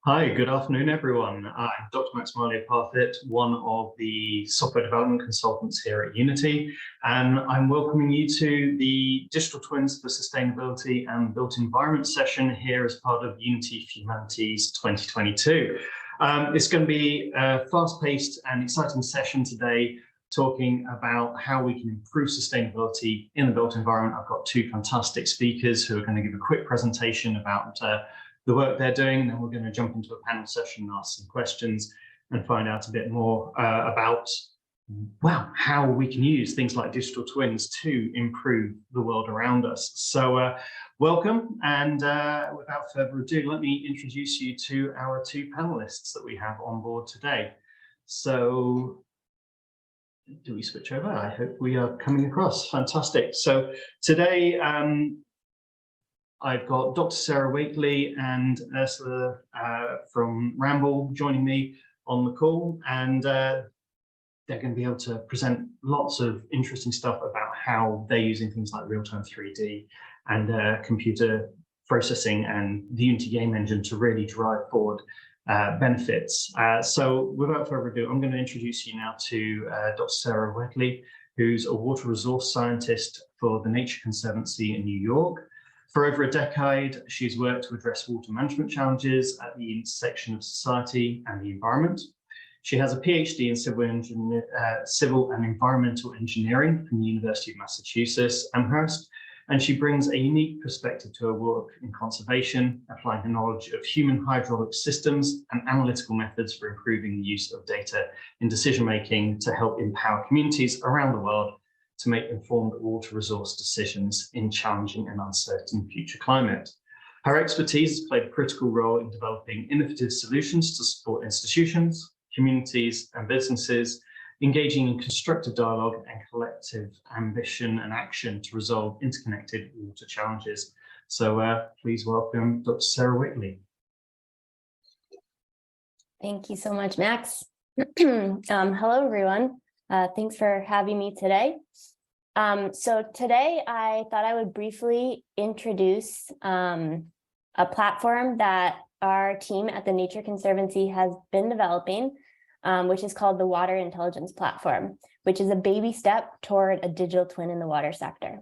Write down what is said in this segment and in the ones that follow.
Hi, good afternoon, everyone. I'm Dr. Mallia-Parfitt, one of the software development consultants here at Unity, and I'm welcoming you to the Digital Twins for Sustainability and Built Environment session here as part of Unity for Humanities 2022. It's going to be a fast-paced and exciting session today, talking about how we can improve sustainability in the built environment. I've got two fantastic speakers who are going to give a quick presentation about the work they're doing, and then we're going to jump into a panel session and ask some questions and find out a bit more about, well, how we can use things like digital twins to improve the world around us. So welcome, and without further ado, let me introduce you to our two panelists that we have on board today. So do we switch over? I hope we are coming across. Fantastic. So today, I've got Dr. Sarah Waitley and Ursula from Ramble joining me on the call, and they're going to be able to present lots of interesting stuff about how they're using things like real-time 3D and computer processing and the Unity game engine to really drive forward benefits. So without further ado, I'm going to introduce you now to Dr. Sarah Waitley, who's a water resource scientist for the Nature Conservancy in New York. For over a decade, she's worked to address water management challenges at the intersection of society and the environment. She has a PhD in civil and environmental engineering from the University of Massachusetts Amherst, and she brings a unique perspective to her work in conservation, applying her knowledge of human hydraulic systems and analytical methods for improving the use of data in decision-making to help empower communities around the world to make informed water resource decisions in challenging and uncertain future climate. Her expertise has played a critical role in developing innovative solutions to support institutions, communities, and businesses, engaging in constructive dialogue and collective ambition and action to resolve interconnected water challenges. So please welcome Dr. Sarah Waitley. Thank you so much, Max. Hello, everyone. Thanks for having me today. So today I thought I would briefly introduce a platform that our team at the Nature Conservancy has been developing, which is called the Water Intelligence Platform, which is a baby step toward a digital twin in the water sector.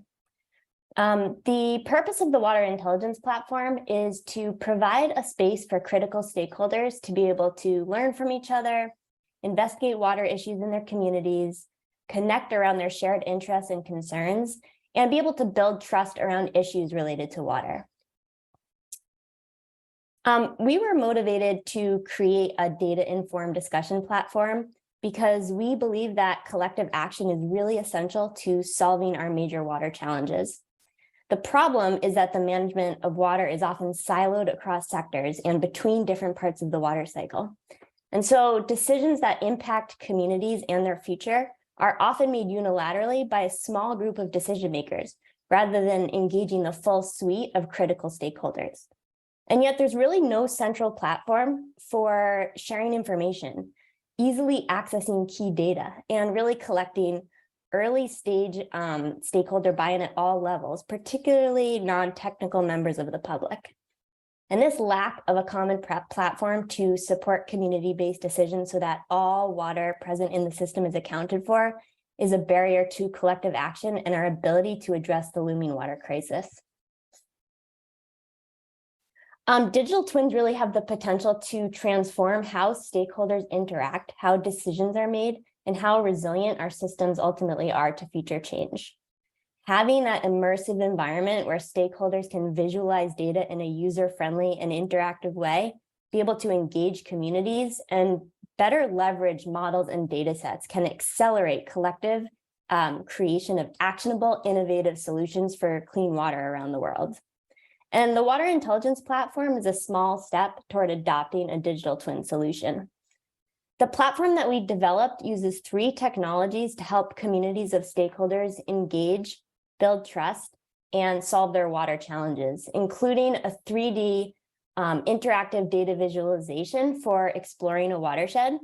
The purpose of the Water Intelligence Platform is to provide a space for critical stakeholders to be able to learn from each other, investigate water issues in their communities, connect around their shared interests and concerns, and be able to build trust around issues related to water. We were motivated to create a data-informed discussion platform because we believe that collective action is really essential to solving our major water challenges. The problem is that the management of water is often siloed across sectors and between different parts of the water cycle. And so decisions that impact communities and their future are often made unilaterally by a small group of decision makers, rather than engaging the full suite of critical stakeholders. And yet there's really no central platform for sharing information, easily accessing key data, and really collecting early stage stakeholder buy-in at all levels, particularly non-technical members of the public. And this lack of a common platform to support community-based decisions so that all water present in the system is accounted for is a barrier to collective action and our ability to address the looming water crisis. Digital twins really have the potential to transform how stakeholders interact, how decisions are made, and how resilient our systems ultimately are to future change. Having that immersive environment where stakeholders can visualize data in a user-friendly and interactive way, be able to engage communities, and better leverage models and data sets can accelerate collective creation of actionable, innovative solutions for clean water around the world. And the Water Intelligence Platform is a small step toward adopting a digital twin solution. The platform that we developed uses 3 technologies to help communities of stakeholders engage, build trust, and solve their water challenges, including a 3D interactive data visualization for exploring a watershed,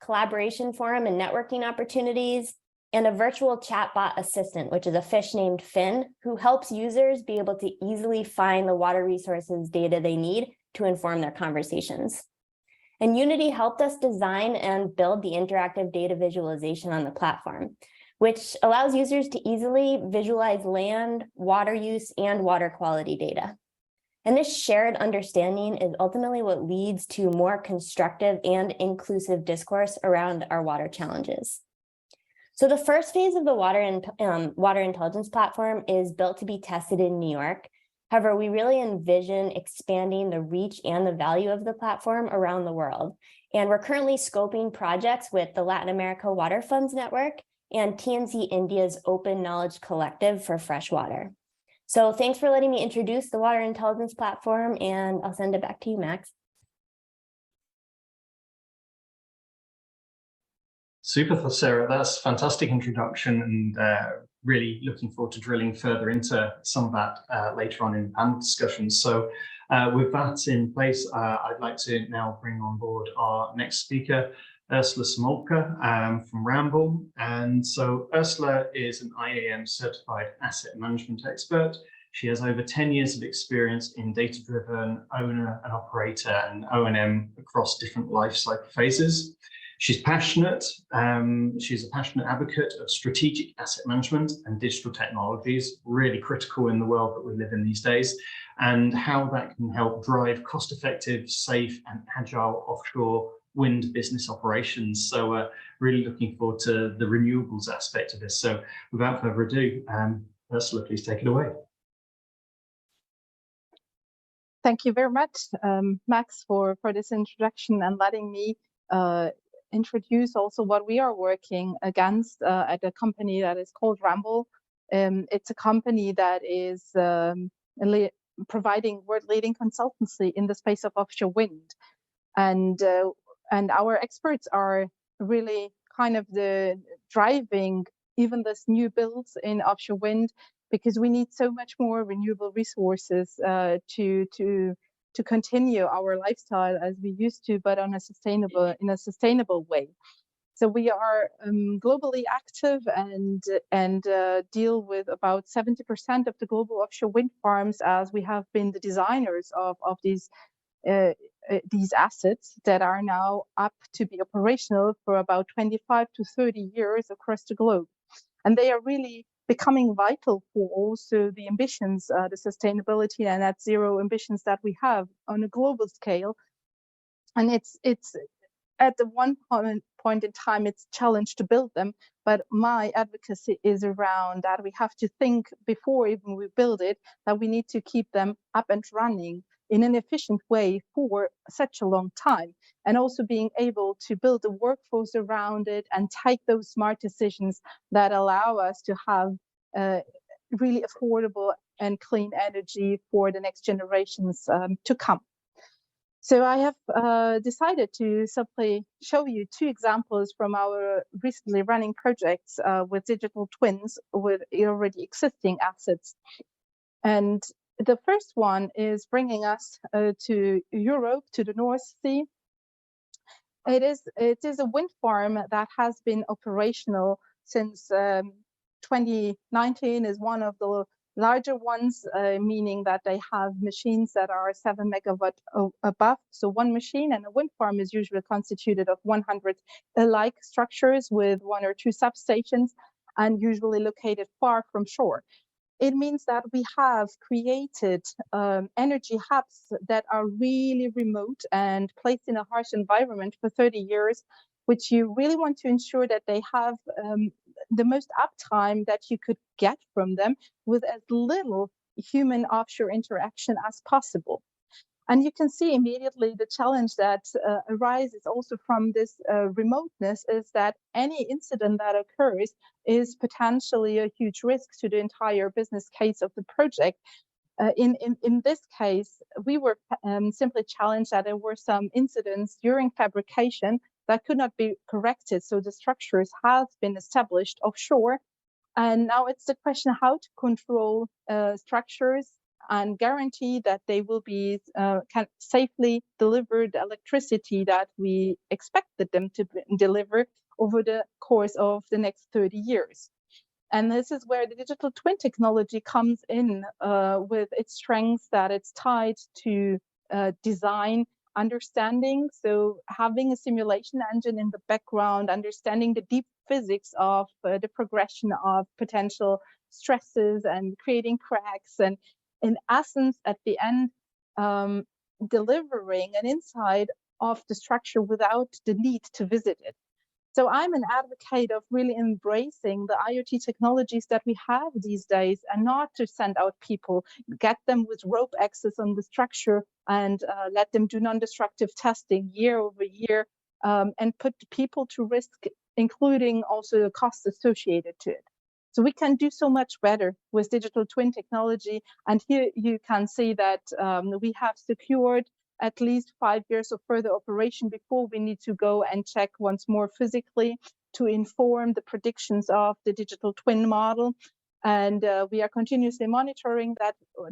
collaboration forum and networking opportunities, and a virtual chatbot assistant, which is a fish named Finn, who helps users be able to easily find the water resources data they need to inform their conversations. And Unity helped us design and build the interactive data visualization on the platform, which allows users to easily visualize land, water use, and water quality data. And this shared understanding is ultimately what leads to more constructive and inclusive discourse around our water challenges. So the first phase of the water intelligence platform is built to be tested in New York. However, we really envision expanding the reach and the value of the platform around the world. And we're currently scoping projects with the Latin America Water Funds Network and TNC India's Open Knowledge Collective for fresh water. So thanks for letting me introduce the water intelligence platform, and I'll send it back to you, Max. Super, Sarah. That's a fantastic introduction, and really looking forward to drilling further into some of that later on in the panel discussions. So with that in place, I'd like to now bring on board our next speaker, Ursula Smolka from Ramble. And so Ursula is an IAM certified asset management expert. She has over 10 years of experience in data-driven owner and operator and O&M across different life cycle phases. She's passionate. She's a passionate advocate of strategic asset management and digital technologies, really critical in the world that we live in these days, and how that can help drive cost-effective, safe, and agile offshore wind business operations. So really looking forward to the renewables aspect of this. So without further ado, Ursula, please take it away. Thank you very much, Max, for this introduction and letting me introduce also what we are working against at a company that is called Ramble. It's a company that is providing world-leading consultancy in the space of offshore wind. And our experts are really kind of the driving even this new builds in offshore wind, because we need so much more renewable resources to continue our lifestyle as we used to, but in a sustainable way. So we are globally active and deal with about 70% of the global offshore wind farms, as we have been the designers of these assets that are now up to be operational for about 25 to 30 years across the globe. And they are really becoming vital for also the ambitions, the sustainability and net zero ambitions that we have on a global scale. And it's at the one point in time, it's a challenge to build them, but my advocacy is around that we have to think before even we build it, that we need to keep them up and running in an efficient way for such a long time, and also being able to build a workforce around it and take those smart decisions that allow us to have really affordable and clean energy for the next generations to come. So I have decided to simply show you two examples from our recently running projects with digital twins with already existing assets. And the first one is bringing us to Europe, to the North Sea. It is a wind farm that has been operational since 2019, is one of the larger ones, meaning that they have machines that are 7 megawatt above. So one machine, and a wind farm is usually constituted of 100 alike structures with 1 or 2 substations, and usually located far from shore. It means that we have created energy hubs that are really remote and placed in a harsh environment for 30 years, which you really want to ensure that they have the most uptime that you could get from them with as little human offshore interaction as possible. And you can see immediately the challenge that arises also from this remoteness is that any incident that occurs is potentially a huge risk to the entire business case of the project. In this case, we were simply challenged that there were some incidents during fabrication that could not be corrected. So the structures have been established offshore. And now it's the question how to control structures, and guarantee that they will be can safely deliver the electricity that we expected them to deliver over the course of the next 30 years. And this is where the digital twin technology comes in with its strengths, that it's tied to design understanding. So having a simulation engine in the background, understanding the deep physics of the progression of potential stresses and creating cracks, and in essence, at the end, delivering an insight of the structure without the need to visit it. So I'm an advocate of really embracing the IoT technologies that we have these days, and not to send out people, get them with rope access on the structure and let them do non-destructive testing year over year, and put people to risk, including also the costs associated to it. So we can do so much better with digital twin technology. And here you can see that we have secured at least 5 years of further operation before we need to go and check once more physically to inform the predictions of the digital twin model. And we are continuously monitoring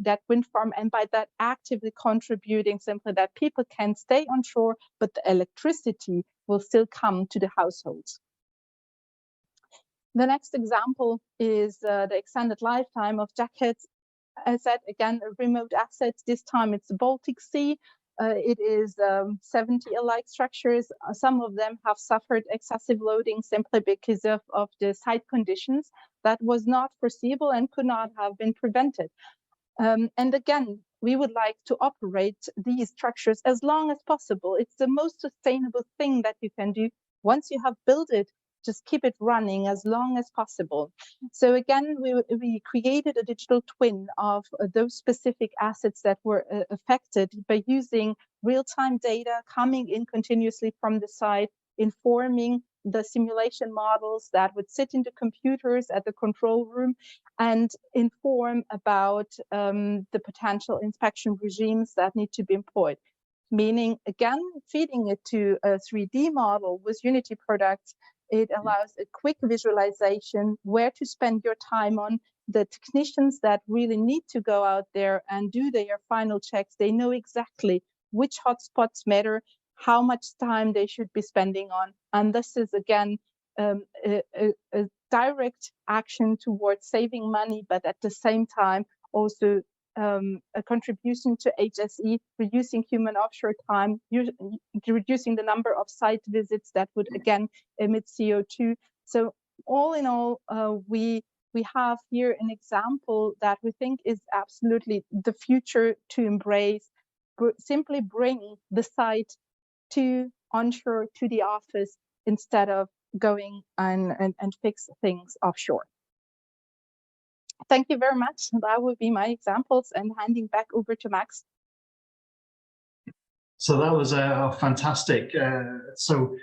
that wind farm, and by that actively contributing simply that people can stay on shore, but the electricity will still come to the households. The next example is the extended lifetime of jackets. As I said, again, a remote asset. This time it's the Baltic Sea. It is 70 alike structures. Some of them have suffered excessive loading simply because of the site conditions that was not foreseeable and could not have been prevented. And again, we would like to operate these structures as long as possible. It's the most sustainable thing that you can do. Once you have built it, just keep it running as long as possible. So again, we created a digital twin of those specific assets that were affected by using real-time data coming in continuously from the site, informing the simulation models that would sit in the computers at the control room and inform about the potential inspection regimes that need to be employed. Meaning, again, feeding it to a 3D model with Unity products, it allows a quick visualization where to spend your time on. The technicians that really need to go out there and do their final checks, they know exactly which hotspots matter, how much time they should be spending on. And this is, again, a direct action towards saving money, but at the same time, also a contribution to HSE, reducing human offshore time, reducing the number of site visits that would again emit CO2. So all in all, we have here an example that we think is absolutely the future to embrace. Simply bring the site to onshore, to the office, instead of going and fix things offshore. Thank you very much. That would be my examples, and handing back over to Max. So that was fantastic. So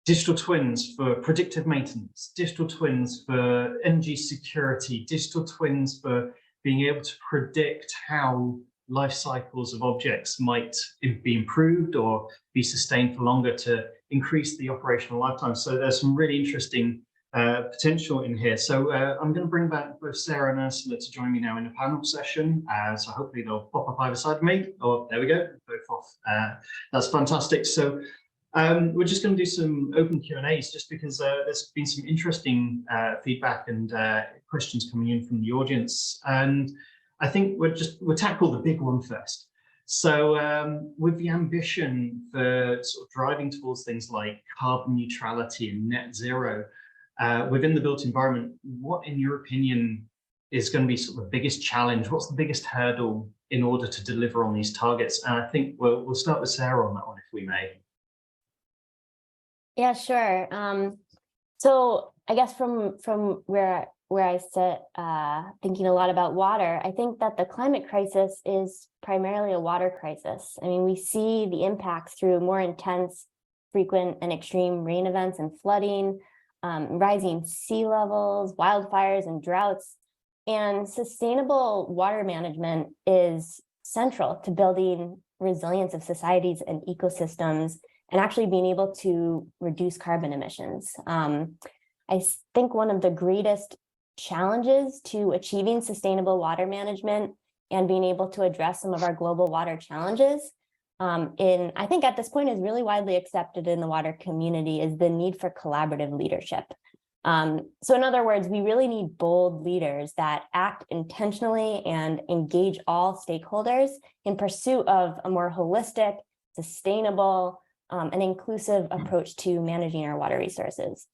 digital twins for predictive maintenance, digital twins for energy security, digital twins for being able to predict how life cycles of objects might be improved or be sustained for longer to increase the operational lifetime. So there's some really interesting potential in here. So I'm going to bring back both Sarah and Ursula to join me now in a panel session. So hopefully they'll pop up either side of me. Oh, there we go, both off. That's fantastic. So we're just going to do some open Q&As, just because there's been some interesting feedback and questions coming in from the audience. And I think we'll tackle the big one first. So with the ambition for sort of driving towards things like carbon neutrality and net zero, within the built environment, what, in your opinion, is going to be sort of the biggest challenge? What's the biggest hurdle in order to deliver on these targets? And I think we'll start with Sarah on that one, if we may. Yeah, sure. So I guess from where I sit, thinking a lot about water, I think that the climate crisis is primarily a water crisis. I mean, we see the impacts through more intense, frequent, and extreme rain events and flooding, rising sea levels, wildfires, and droughts. And sustainable water management is central to building resilience of societies and ecosystems, and actually being able to reduce carbon emissions. I think one of the greatest challenges to achieving sustainable water management and being able to address some of our global water challenges I think at this point is really widely accepted in the water community is the need for collaborative leadership. So in other words, we really need bold leaders that act intentionally and engage all stakeholders in pursuit of a more holistic, sustainable, and inclusive approach to managing our water resources.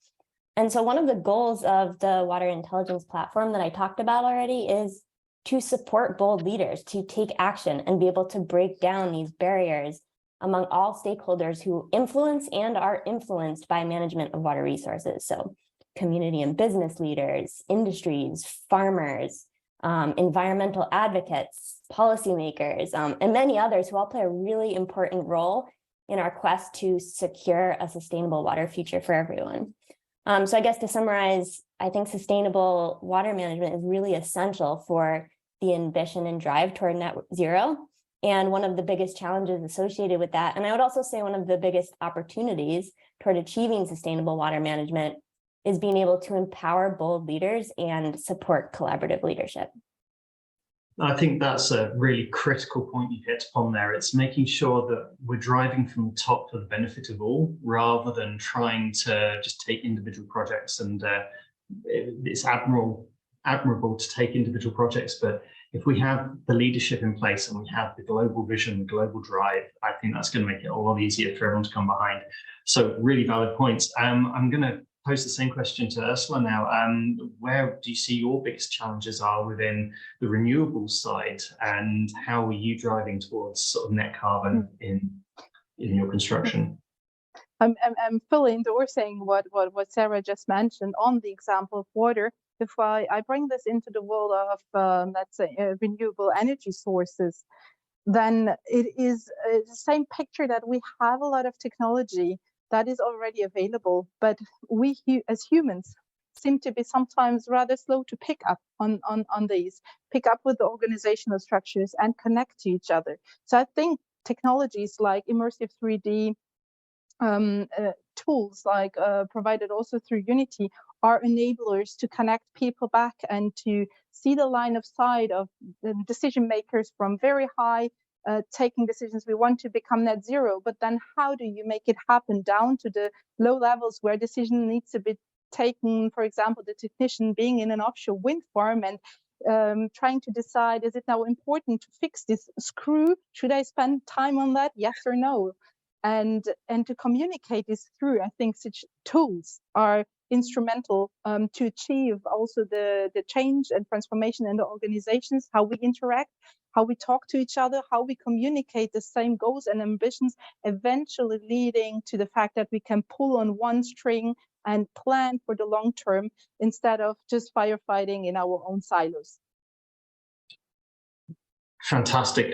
And so one of the goals of the Water Intelligence Platform that I talked about already is to support bold leaders to take action and be able to break down these barriers among all stakeholders who influence and are influenced by management of water resources. So community and business leaders, industries, farmers, environmental advocates, policymakers, and many others who all play a really important role in our quest to secure a sustainable water future for everyone. So I guess to summarize, I think sustainable water management is really essential for the ambition and drive toward net zero. And one of the biggest challenges associated with that, and I would also say one of the biggest opportunities toward achieving sustainable water management is being able to empower bold leaders and support collaborative leadership. I think that's a really critical point you hit upon there. It's making sure that we're driving from the top for the benefit of all, rather than trying to just take individual projects. And it's admirable to take individual projects, but if we have the leadership in place and we have the global vision, the global drive, I think that's going to make it a lot easier for everyone to come behind. So really valid points. I'm going to pose the same question to Ursula now. Where do you see your biggest challenges are within the renewables side, and how are you driving towards sort of net carbon in your construction? I'm fully endorsing what Sarah just mentioned on the example of water. If I bring this into the world of, let's say, renewable energy sources, then it is the same picture that we have a lot of technology that is already available, but we as humans seem to be sometimes rather slow to pick up on these, pick up with the organizational structures and connect to each other. So I think technologies like immersive 3D, tools like provided also through Unity are enablers to connect people back and to see the line of sight of the decision makers from very high taking decisions. We want to become net zero, but then how do you make it happen down to the low levels where decision needs to be taken? For example, the technician being in an offshore wind farm and trying to decide, is it now important to fix this screw? Should I spend time on that? Yes or no? And to communicate this through, I think such tools are instrumental to achieve also the change and transformation in the organizations, how we interact, how we talk to each other, how we communicate the same goals and ambitions, eventually leading to the fact that we can pull on one string and plan for the long term instead of just firefighting in our own silos. Fantastic.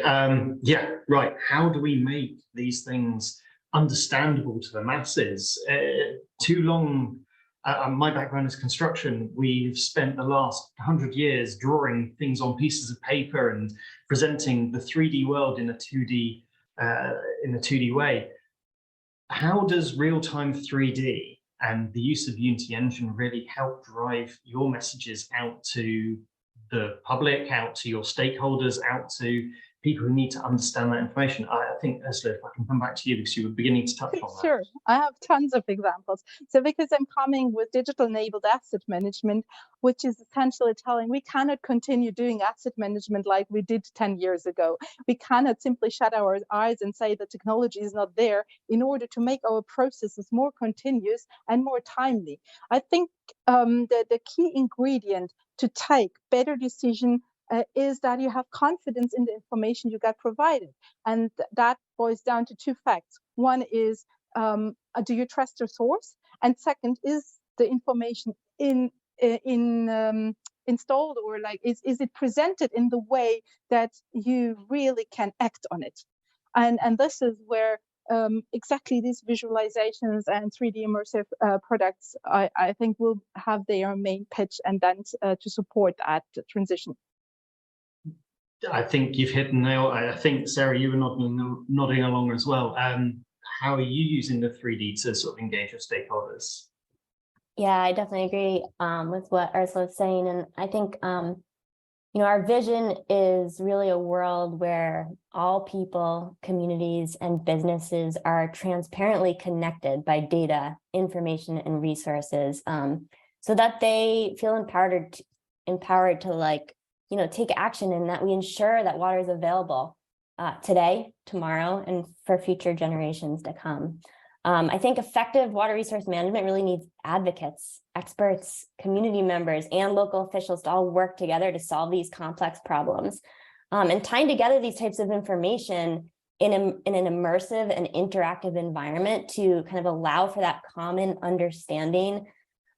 Yeah, right. How do we make these things understandable to the masses? Too long, my background is construction. We've spent the last 100 years drawing things on pieces of paper and presenting the 3D world in a 2D way. How does real-time 3D and the use of Unity Engine really help drive your messages out to the public, out to your stakeholders, out to people who need to understand that information? I think, Ursula, if I can come back to you, because you were beginning to touch on that. Sure, I have tons of examples. So because I'm coming with digital enabled asset management, which is essentially telling we cannot continue doing asset management like we did 10 years ago. We cannot simply shut our eyes and say the technology is not there in order to make our processes more continuous and more timely. I think the key ingredient to take better decision is that you have confidence in the information you got provided. And that boils down to two facts. One is, do you trust your source? And second, is the information installed, or like, is it presented in the way that you really can act on it? And this is where exactly these visualizations and 3D immersive products, I think, will have their main pitch and then to support that transition. I think you've hit the nail. I think, Sarah, you were nodding along as well. How are you using the 3D to sort of engage your stakeholders? Yeah, I definitely agree with what Ursula was saying. And I think, our vision is really a world where all people, communities, and businesses are transparently connected by data, information, and resources, so that they feel empowered to take action, and that we ensure that water is available today, tomorrow, and for future generations to come. I think effective water resource management really needs advocates, experts, community members, and local officials to all work together to solve these complex problems. And tying together these types of information in an immersive and interactive environment to kind of allow for that common understanding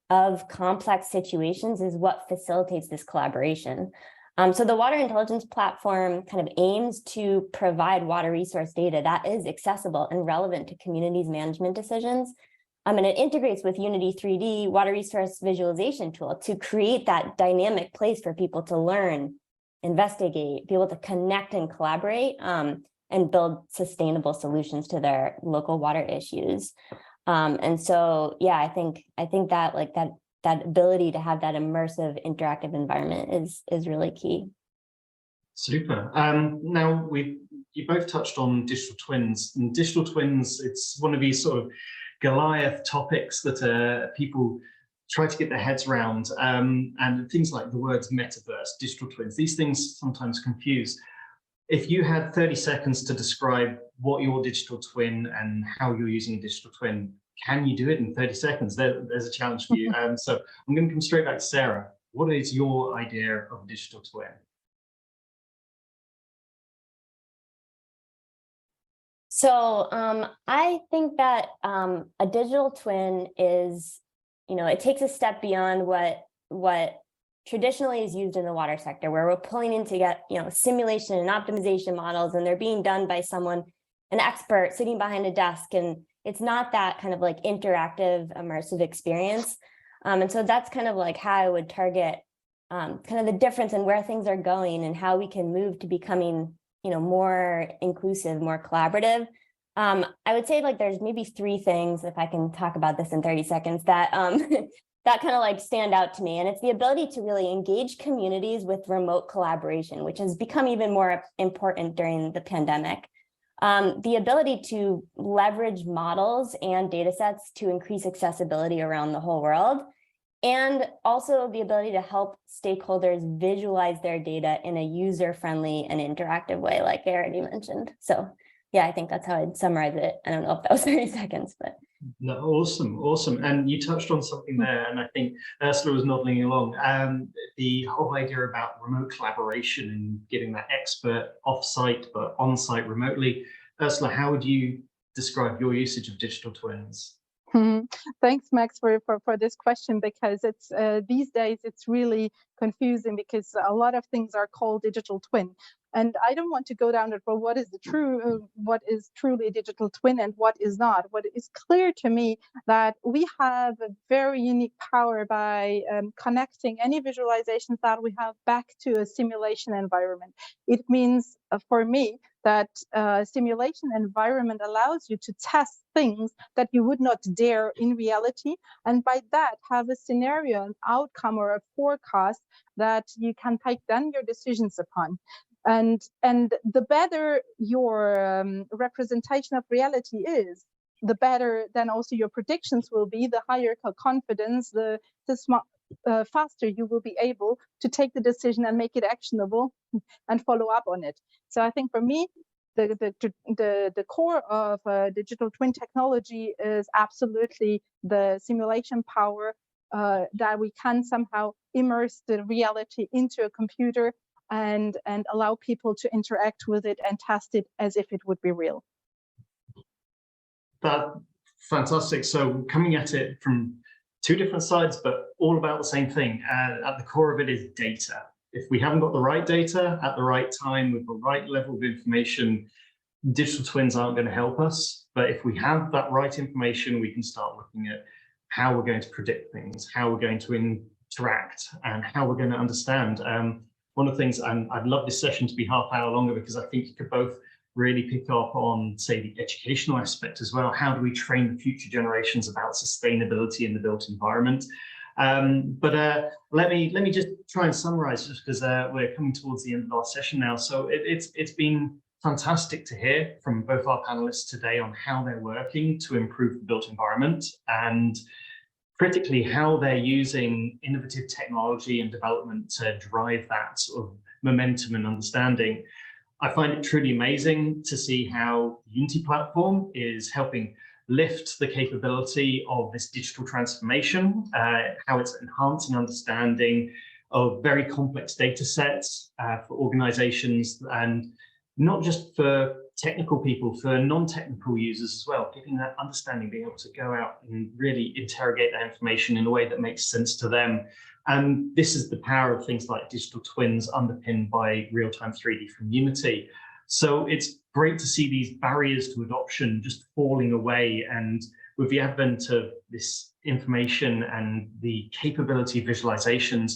of complex situations is what facilitates this collaboration. So the Water Intelligence Platform kind of aims to provide water resource data that is accessible and relevant to communities' management decisions. And it integrates with Unity 3D water resource visualization tool to create that dynamic place for people to learn, investigate, be able to connect and collaborate, and build sustainable solutions to their local water issues. And so, yeah, I think that that ability to have that immersive, interactive environment is really key. Super. Now you both touched on digital twins, and digital twins, it's one of these sort of Goliath topics that people try to get their heads around, and things like the words metaverse, digital twins, these things sometimes confuse. If you had 30 seconds to describe what your digital twin and how you're using a digital twin, can you do it in 30 seconds? There's a challenge for you. So I'm going to come straight back to Sarah. What is your idea of a digital twin? So I think that a digital twin is, it takes a step beyond what traditionally is used in the water sector, where we're pulling in to get, simulation and optimization models, and they're being done by someone, an expert sitting behind a desk, and it's not that kind of like interactive, immersive experience. And so that's kind of like how I would target kind of the difference in where things are going and how we can move to becoming, more inclusive, more collaborative. I would say there's maybe 3 things, if I can talk about this in 30 seconds, that that kind of stand out to me. And it's the ability to really engage communities with remote collaboration, which has become even more important during the pandemic. The ability to leverage models and data sets to increase accessibility around the whole world, and also the ability to help stakeholders visualize their data in a user-friendly and interactive way, like I already mentioned. So yeah, I think that's how I'd summarize it. I don't know if that was 30 seconds, but. No, awesome. And you touched on something there, and I think Ursula was nodding along. The whole idea about remote collaboration and getting that expert off-site but on-site remotely. Ursula, how would you describe your usage of digital twins? Thanks, Max, for this question, because it's these days it's really confusing because a lot of things are called digital twin. And I don't want to go down it, but what is truly a digital twin and what is not? What is clear to me that we have a very unique power by connecting any visualizations that we have back to a simulation environment. It means for me that simulation environment allows you to test things that you would not dare in reality, and by that have a scenario, an outcome, or a forecast that you can take then your decisions upon. And the better your representation of reality is, the better then also your predictions will be, the higher confidence, the faster you will be able to take the decision and make it actionable and follow up on it. So I think for me, the core of digital twin technology is absolutely the simulation power, that we can somehow immerse the reality into a computer and allow people to interact with it and test it as if it would be real. That's fantastic. So coming at it from 2 different sides, but all about the same thing. At the core of it is data. If we haven't got the right data at the right time with the right level of information, digital twins aren't going to help us. But if we have that right information, we can start looking at how we're going to predict things, how we're going to interact, and how we're going to understand. One of the things, and I'd love this session to be half hour longer, because I think you could both really pick up on, say, the educational aspect as well. How do we train the future generations about sustainability in the built environment? Let me just try and summarize, just because we're coming towards the end of our session now. So it's been fantastic to hear from both our panelists today on how they're working to improve the built environment, and critically how they're using innovative technology and development to drive that sort of momentum and understanding. I find it truly amazing to see how the Unity platform is helping lift the capability of this digital transformation, how it's enhancing understanding of very complex data sets for organizations, and not just for technical people, for non-technical users as well, giving that understanding, being able to go out and really interrogate that information in a way that makes sense to them. And this is the power of things like digital twins underpinned by real-time 3D from Unity. So it's great to see these barriers to adoption just falling away. And with the advent of this information and the capability of visualizations,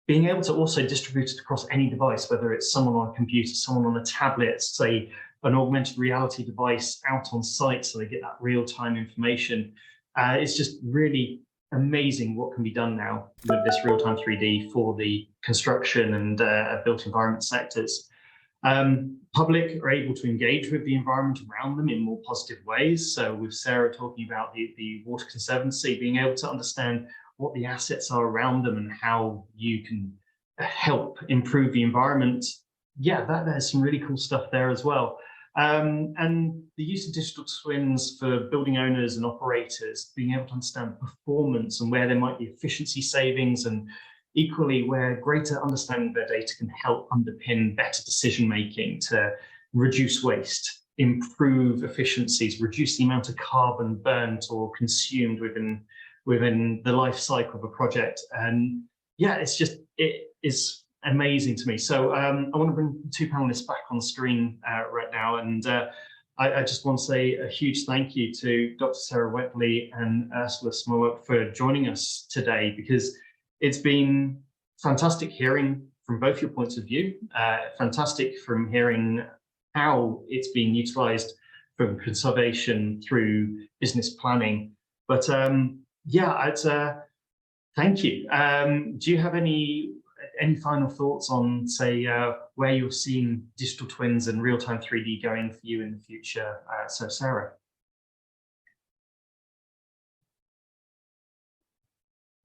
being able to also distribute it across any device, whether it's someone on a computer, someone on a tablet, say an augmented reality device out on site, so they get that real-time information. It's just really amazing what can be done now with this real-time 3D for the construction and built environment sectors. Public are able to engage with the environment around them in more positive ways. So with Sarah talking about the Water Conservancy, being able to understand what the assets are around them and how you can help improve the environment. Yeah, there's some really cool stuff there as well. And the use of digital twins for building owners and operators, being able to understand performance and where there might be efficiency savings, and equally where greater understanding of their data can help underpin better decision making to reduce waste, improve efficiencies, reduce the amount of carbon burnt or consumed within the life cycle of a project. And yeah, it is amazing to me. So I want to bring two panelists back on screen right now. And I just want to say a huge thank you to Dr. Sarah Wetley and Ursula Smollett for joining us today, because it's been fantastic hearing from both your points of view, fantastic from hearing how it's being utilized from conservation through business planning. But yeah, thank you. Do you have any final thoughts on, say, where you're seeing digital twins and real-time 3D going for you in the future? So, Sarah.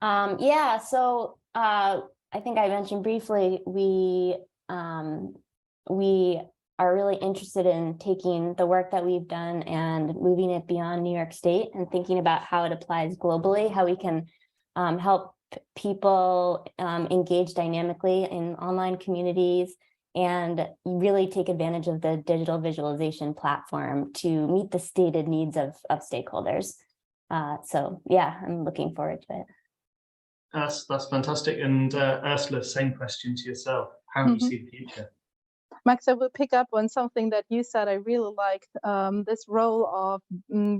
Yeah, so I think I mentioned briefly, we are really interested in taking the work that we've done and moving it beyond New York State and thinking about how it applies globally, how we can help people engage dynamically in online communities and really take advantage of the digital visualization platform to meet the stated needs of stakeholders. So yeah, I'm looking forward to it. That's fantastic. And Ursula, same question to yourself. How do you see the future? Max, I will pick up on something that you said. I really liked this role of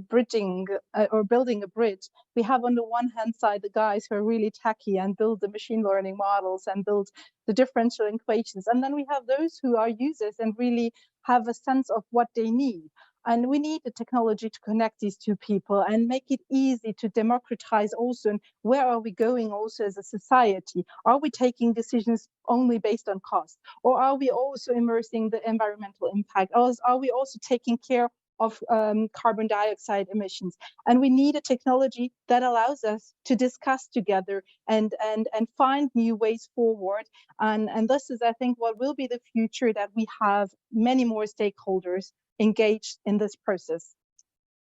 bridging or building a bridge. We have on the one hand side the guys who are really techy and build the machine learning models and build the differential equations. And then we have those who are users and really have a sense of what they need. And we need the technology to connect these two people and make it easy to democratize also. And where are we going also as a society? Are we taking decisions only based on cost? Or are we also immersing the environmental impact? Or are we also taking care of carbon dioxide emissions? And we need a technology that allows us to discuss together and find new ways forward. And this is, I think, what will be the future, that we have many more stakeholders engaged in this process.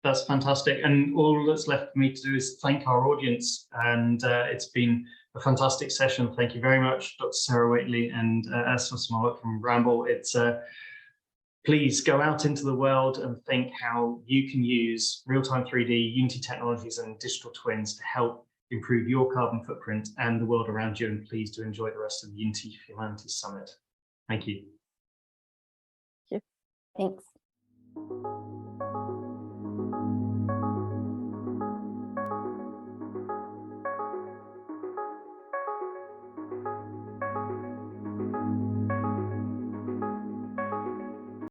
That's fantastic. And all that's left for me to do is thank our audience. And it's been a fantastic session. Thank you very much, Dr. Sarah Waitley and Ursula Smollett from Bramble. It's please go out into the world and think how you can use real-time 3D, Unity technologies and digital twins to help improve your carbon footprint and the world around you. And please do enjoy the rest of the Unity for Humanity Summit. Thank you. Thanks.